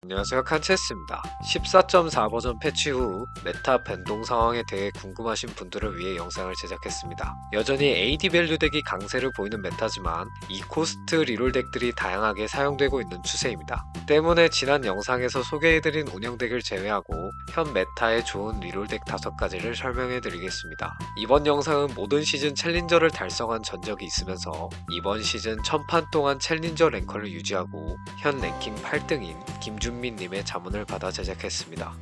안녕하세요, 칸체스입니다. 14.4 버전 패치 후 메타 변동 상황에 대해 궁금하신 분들을 위해 영상을 제작했습니다. 여전히 AD 밸류 덱이 강세를 보이는 메타지만 이 코스트 리롤 덱들이 다양하게 사용되고 있는 추세입니다. 때문에 지난 영상에서 소개해드린 운영 덱을 제외하고 현 메타에 좋은 리롤 덱 5가지를 설명해드리겠습니다. 이번 영상은 모든 시즌 챌린저를 달성한 전적이 있으면서 이번 시즌 1000판 동안 챌린저 랭커를 유지하고 현 랭킹 8등인 김준민님의 자문을 받아 제작했습니다.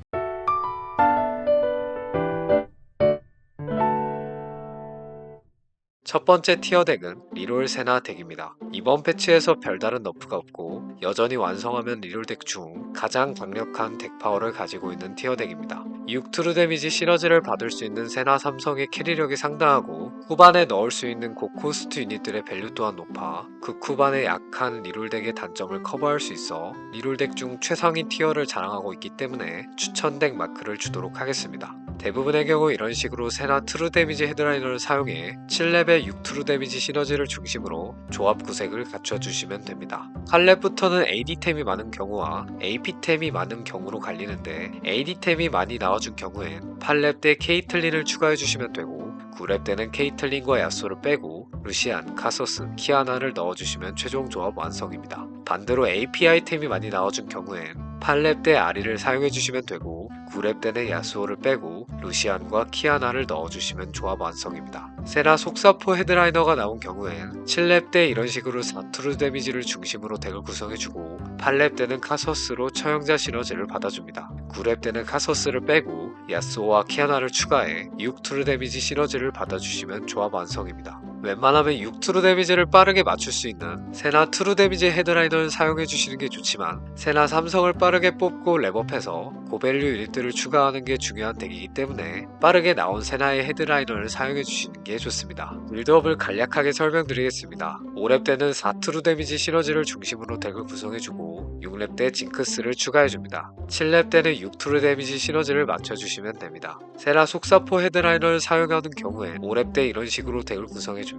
첫 번째 티어 덱은 리롤 세나 덱입니다. 이번 패치에서 별다른 너프가 없고 여전히 완성하면 리롤 덱 중 가장 강력한 덱 파워를 가지고 있는 티어 덱입니다. 6트루 데미지 시너지를 받을 수 있는 세나 삼성의 캐리력이 상당하고 후반에 넣을 수 있는 고코스트 유닛들의 밸류 또한 높아 극 후반에 약한 리롤 덱의 단점을 커버할 수 있어 리롤 덱 중 최상위 티어를 자랑하고 있기 때문에 추천 덱 마크를 주도록 하겠습니다. 대부분의 경우 이런 식으로 세나 트루 데미지 헤드라이너를 사용해 7렙의 6트루 데미지 시너지를 중심으로 조합 구색을 갖춰주시면 됩니다. 8렙부터는 AD템이 많은 경우와 AP템이 많은 경우로 갈리는데 AD템이 많이 나와준 경우엔 8렙 때 케이틀린을 추가해주시면 되고 9렙 때는 케이틀린과 야소를 빼고 루시안, 카서스, 키아나를 넣어주시면 최종 조합 완성입니다. 반대로 API템이 많이 나와준 경우엔 8렙 때 아리를 사용해주시면 되고 9렙 때는 야수호를 빼고 루시안과 키아나를 넣어주시면 조합 완성입니다. 세나 속사포 헤드라이너가 나온 경우엔 7렙 때 이런 식으로 4트루 데미지를 중심으로 덱을 구성해주고 8렙 때는 카서스로 처형자 시너지를 받아줍니다. 9렙 때는 카서스를 빼고 야스오와 키아나를 추가해 6트루 데미지 시너지를 받아주시면 조합 완성입니다. 웬만하면 6트루 데미지를 빠르게 맞출 수 있는 세나 트루 데미지 헤드라이너를 사용해주시는 게 좋지만 세나 삼성을 빠르게 뽑고 랩업해서 고밸류 유닛들을 추가하는 게 중요한 덱이기 때문에 빠르게 나온 세나의 헤드라이너를 사용해주시는 게 좋습니다. 빌드업을 간략하게 설명드리겠습니다. 5렙 때는 4트루 데미지 시너지를 중심으로 덱을 구성해주고 6렙 때 징크스를 추가해줍니다. 7렙 때는 6트루 데미지 시너지를 맞춰주시면 됩니다. 세나 속사포 헤드라이너를 사용하는 경우엔 5렙 때 이런 식으로 덱을 구성해줍니다.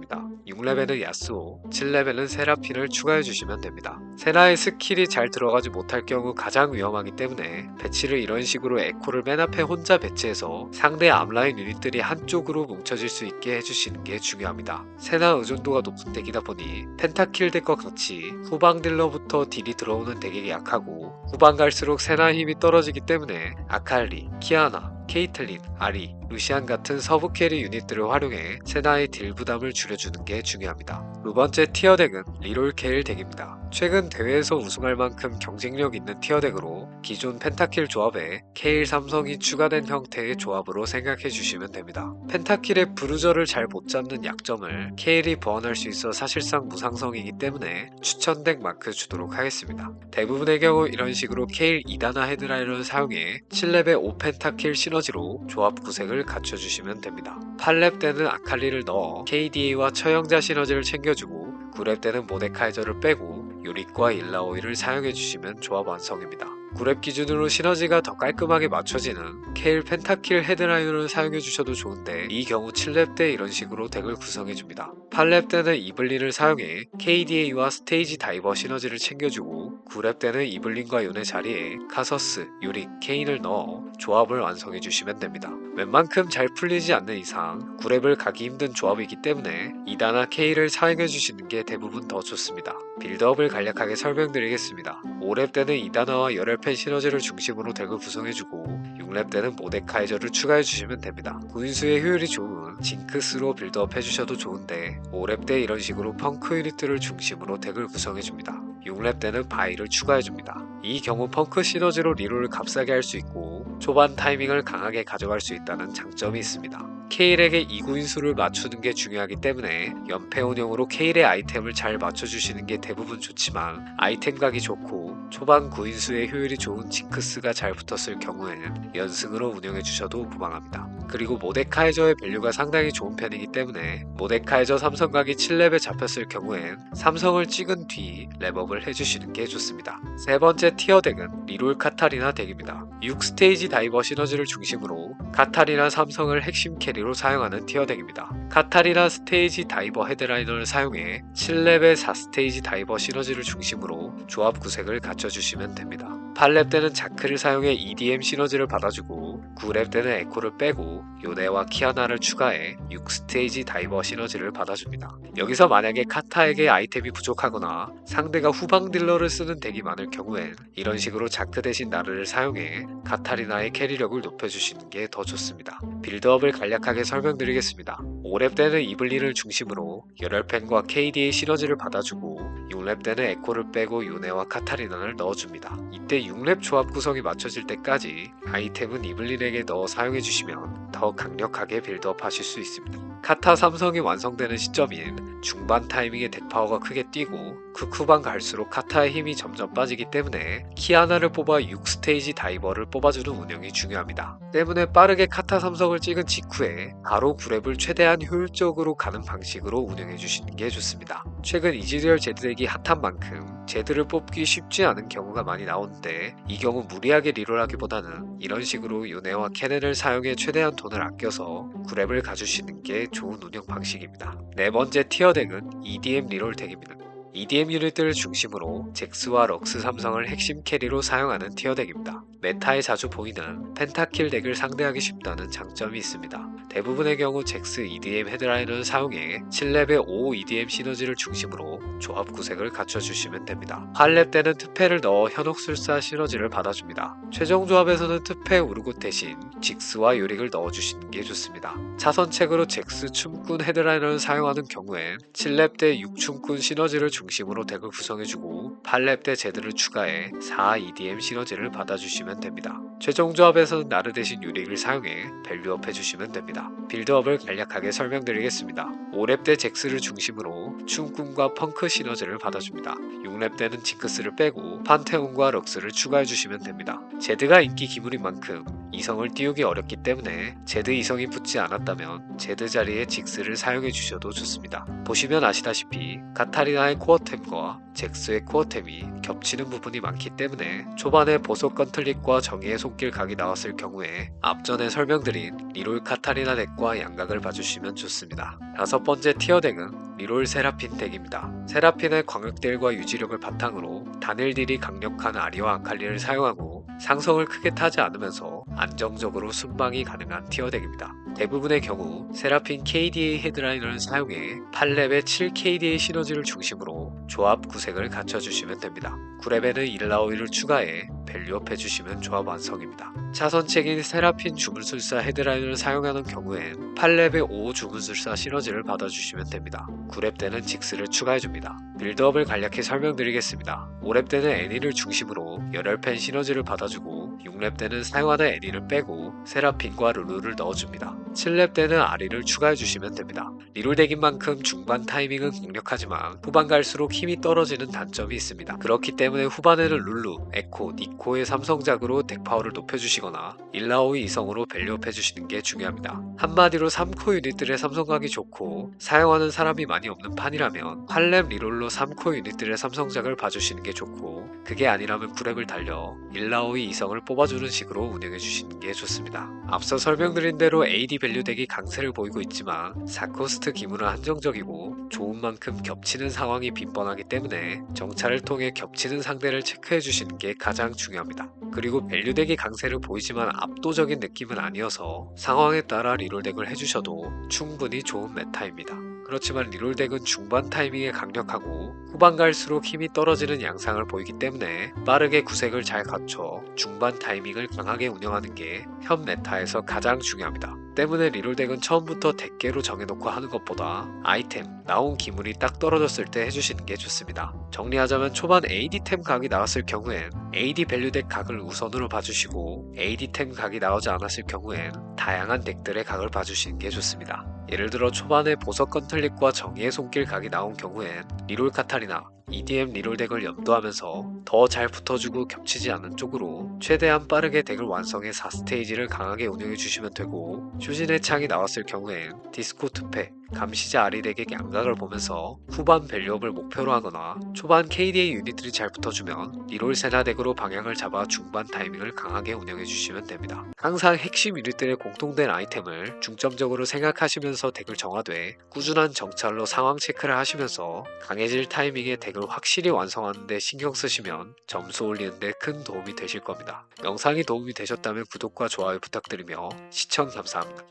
6렙에는 야스오, 7렙에는 세라핀을 추가해주시면 됩니다. 세나의 스킬이 잘 들어가지 못할 경우 가장 위험하기 때문에 배치를 이런 식으로 에코를 맨 앞에 혼자 배치해서 상대 앞라인 유닛들이 한쪽으로 뭉쳐질 수 있게 해주시는 게 중요합니다. 세나 의존도가 높은 덱이다 보니 펜타킬 덱과 같이 후방 딜러부터 딜이 들어오는 덱이 약하고 후반 갈수록 세나 힘이 떨어지기 때문에 아칼리, 키아나, 케이틀린, 아리, 루시안 같은 서브 캐리 유닛들을 활용해 세나의 딜 부담을 줄여주는 게 중요합니다. 두 번째 티어 덱은 리롤 케일 덱입니다. 최근 대회에서 우승할 만큼 경쟁력 있는 티어 덱으로 기존 펜타킬 조합에 케일 삼성이 추가된 형태의 조합으로 생각해 주시면 됩니다. 펜타킬의 브루저를 잘 못 잡는 약점을 케일이 보완할 수 있어 사실상 무상성이기 때문에 추천 덱 마크 주도록 하겠습니다. 대부분의 경우 이런 식으로 케일 2단화 헤드라이너를 사용해 7렙의 5펜타킬 시너지로 조합 구색을 갖춰주시면 됩니다. 8렙 때는 아칼리를 넣어 KDA와 처형자 시너지를 챙겨주고 9렙 때는 모데카이저를 빼고 요릿과 일라오이를 사용해주시면 조합 완성입니다. 9렙 기준으로 시너지가 더 깔끔하게 맞춰지는 케일 펜타킬 헤드라이너를 사용해주셔도 좋은데 이 경우 7렙 때 이런 식으로 덱을 구성해줍니다. 8렙 때는 이블린을 사용해 KDA와 스테이지 다이버 시너지를 챙겨주고 9렙 때는 이블린과 요네 자리에 카서스, 요릭, 케인을 넣어 조합을 완성해주시면 됩니다. 웬만큼 잘 풀리지 않는 이상 9렙을 가기 힘든 조합이기 때문에 2단화 K를 사용해주시는 게 대부분 더 좋습니다. 빌드업을 간략하게 설명드리겠습니다. 5렙 때는 2단화와 열혈펜 시너지를 중심으로 덱을 구성해주고 6렙 때는 모데카이저를 추가해주시면 됩니다. 구인수의 효율이 좋은 징크스로 빌드업 해주셔도 좋은데 5렙 때 이런 식으로 펑크 유닛들을 중심으로 덱을 구성해줍니다. 6렙 때는 바이를 추가해줍니다. 이 경우 펑크 시너지로 리롤을 값싸게 할 수 있고 초반 타이밍을 강하게 가져갈 수 있다는 장점이 있습니다. 케일에게 이구인수를 맞추는 게 중요하기 때문에 연패 운영으로 케일의 아이템을 잘 맞춰주시는 게 대부분 좋지만 아이템 각이 좋고 초반 구인수의 효율이 좋은 징크스가 잘 붙었을 경우에는 연승으로 운영해주셔도 무방합니다. 그리고 모데카이저의 밸류가 상당히 좋은 편이기 때문에 모데카이저 삼성각이 7렙에 잡혔을 경우엔 삼성을 찍은 뒤 랩업을 해주시는 게 좋습니다. 세 번째 티어 덱은 리롤 카타리나 덱입니다. 6스테이지 다이버 시너지를 중심으로 카타리나 삼성을 핵심 캐리로 사용하는 티어덱입니다. 카타리나 스테이지 다이버 헤드라이너를 사용해 7렙의 4스테이지 다이버 시너지를 중심으로 조합 구색을 갖춰주시면 됩니다. 8렙 때는 자크를 사용해 EDM 시너지를 받아주고 9렙 때는 에코를 빼고 요네와 키아나를 추가해 6스테이지 다이버 시너지를 받아줍니다. 여기서 만약에 카타에게 아이템이 부족하거나 상대가 후방 딜러를 쓰는 덱이 많을 경우엔 이런 식으로 자크 대신 나르를 사용해 카타리나의 캐리력을 높여주시는 게 더 좋습니다. 빌드업을 간략하게 설명드리겠습니다. 5렙 때는 이블린을 중심으로 열혈팬과 KD의 시너지를 받아주고 6렙 때는 에코를 빼고 요네와 카타리나를 넣어줍니다. 이때 6렙 조합 구성이 맞춰질 때까지 아이템은 이블린에게 넣어 사용해주시면 더 강력하게 빌드업 하실 수 있습니다. 카타 삼성이 완성되는 시점인 중반 타이밍에 덱파워가 크게 뛰고 그 후반 갈수록 카타의 힘이 점점 빠지기 때문에 키아나를 뽑아 6스테이지 다이버를 뽑아주는 운영이 중요합니다. 때문에 빠르게 카타 삼성을 찍은 직후에 바로 9렙을 최대한 효율적으로 가는 방식으로 운영해주시는 게 좋습니다. 최근 이즈리얼 제드덱이 핫한 만큼 제드를 뽑기 쉽지 않은 경우가 많이 나오는데 이 경우 무리하게 리롤하기보다는 이런 식으로 요네와 케넨을 사용해 최대한 돈을 아껴서 9렙을 가주시는 게 좋은 운영 방식입니다. 네 번째 티어덱은 EDM 리롤 덱입니다. EDM 유닛들을 중심으로 잭스와 럭스 삼성을 핵심 캐리로 사용하는 티어덱입니다. 메타에 자주 보이는 펜타킬 덱을 상대하기 쉽다는 장점이 있습니다. 대부분의 경우 잭스 EDM 헤드라인을 사용해 7렙의 5 EDM 시너지를 중심으로 조합 구색을 갖춰주시면 됩니다. 8렙 때는 트페를 넣어 현혹술사 시너지를 받아줍니다. 최종 조합에서는 트페 우르고 대신 직스와 요릭을 넣어주시는 게 좋습니다. 차선책으로 잭스 춤꾼 헤드라인을 사용하는 경우엔 7렙 때 6춤꾼 시너지를 중심으로 덱을 구성해주고 8렙 때 제드를 추가해 4 EDM 시너지를 받아주시면 됩니다. 최종 조합에서는 나르 대신 요릭을 사용해 밸류업 해주시면 됩니다. 빌드업을 간략하게 설명드리겠습니다. 5렙 때 잭스를 중심으로 춤꾼과 펑크 시너지를 받아줍니다. 6렙 때는 징크스를 빼고 판테온과 럭스를 추가해주시면 됩니다. 제드가 인기 기물인 만큼 이성을 띄우기 어렵기 때문에 제드 이성이 붙지 않았다면 제드 자리에 직스를 사용해 주셔도 좋습니다. 보시면 아시다시피 카타리나의 코어템과 잭스의 코어템이 겹치는 부분이 많기 때문에 초반에 보석 건틀릭과 정의의 손길 각이 나왔을 경우에 앞전에 설명드린 리롤 카타리나 덱과 양각을 봐주시면 좋습니다. 다섯 번째 티어 덱은 리롤 세라핀 덱입니다. 세라핀의 광역딜과 유지력을 바탕으로 단일딜이 강력한 아리와 아칼리를 사용하고 상성을 크게 타지 않으면서 안정적으로 순방이 가능한 티어 덱입니다. 대부분의 경우 세라핀 KDA 헤드라인을 사용해 8렙의 7KDA 시너지를 중심으로 조합 구색을 갖춰주시면 됩니다. 9렙에는 일라오이를 추가해 밸류업 해주시면 조합 완성입니다. 차선책인 세라핀 주문술사 헤드라인을 사용하는 경우엔 8렙의 5 주문술사 시너지를 받아주시면 됩니다. 9렙 때는 직스를 추가해줍니다. 빌드업을 간략히 설명드리겠습니다. 5렙 때는 애니를 중심으로 열혈팬 시너지를 받아주고 6렙 때는 사용하는 애니를 빼고 세라핀과 룰루를 넣어줍니다. 7렙 때는 아리를 추가해주시면 됩니다. 리롤 덱인 만큼 중반 타이밍은 강력하지만 후반 갈수록 힘이 떨어지는 단점이 있습니다. 그렇기 때문에 후반에는 룰루, 에코, 니코의 삼성작으로 덱 파워를 높여주시거나 일라오이 이성으로 밸류업 해주시는 게 중요합니다. 한마디로 3코 유닛들의 삼성각이 좋고 사용하는 사람이 많이 없는 판이라면 8렙 리롤로 3코 유닛들의 삼성작을 봐주시는 게 좋고 그게 아니라면 9렙을 달려 일라오이 이성을 뽑아주는 식으로 운영해주시는 게 좋습니다. 앞서 설명드린 대로 AD 밸류 덱이 강세를 보이고 있지만 4코스트 기물은 한정적이고 좋은 만큼 겹치는 상황이 빈번하기 때문에 정찰을 통해 겹치는 상대를 체크해주시는 게 가장 중요합니다. 그리고 밸류 덱이 강세를 보이지만 압도적인 느낌은 아니어서 상황에 따라 리롤 덱을 해주셔도 충분히 좋은 메타입니다. 그렇지만 리롤 덱은 중반 타이밍에 강력하고 후반 갈수록 힘이 떨어지는 양상을 보이기 때문에 빠르게 구색을 잘 갖춰 중반 타이밍을 강하게 운영하는 게 현 메타에서 가장 중요합니다. 때문에 리롤 덱은 처음부터 덱계로 정해놓고 하는 것보다 아이템, 나온 기물이 딱 떨어졌을 때 해주시는 게 좋습니다. 정리하자면 초반 AD템 각이 나왔을 경우엔 AD 밸류 덱 각을 우선으로 봐주시고 AD템 각이 나오지 않았을 경우엔 다양한 덱들의 각을 봐주시는 게 좋습니다. 예를 들어 초반에 보석 건틀릭과 정의의 손길 각이 나온 경우엔 리롤 카타리나, EDM 리롤 덱을 염두하면서 더 잘 붙어주고 겹치지 않는 쪽으로 최대한 빠르게 덱을 완성해 4스테이지를 강하게 운영해 주시면 되고, 쇼진의 창이 나왔을 경우엔 디스코 투페, 감시자 아리덱의 양각을 보면서 후반 밸류업을 목표로 하거나 초반 KDA 유닛들이 잘 붙어주면 리롤 세나 덱으로 방향을 잡아 중반 타이밍을 강하게 운영해주시면 됩니다. 항상 핵심 유닛들의 공통된 아이템을 중점적으로 생각하시면서 덱을 정하되 꾸준한 정찰로 상황 체크를 하시면서 강해질 타이밍에 덱을 확실히 완성하는 데 신경 쓰시면 점수 올리는 데 큰 도움이 되실 겁니다. 영상이 도움이 되셨다면 구독과 좋아요 부탁드리며 시청 감사합니다.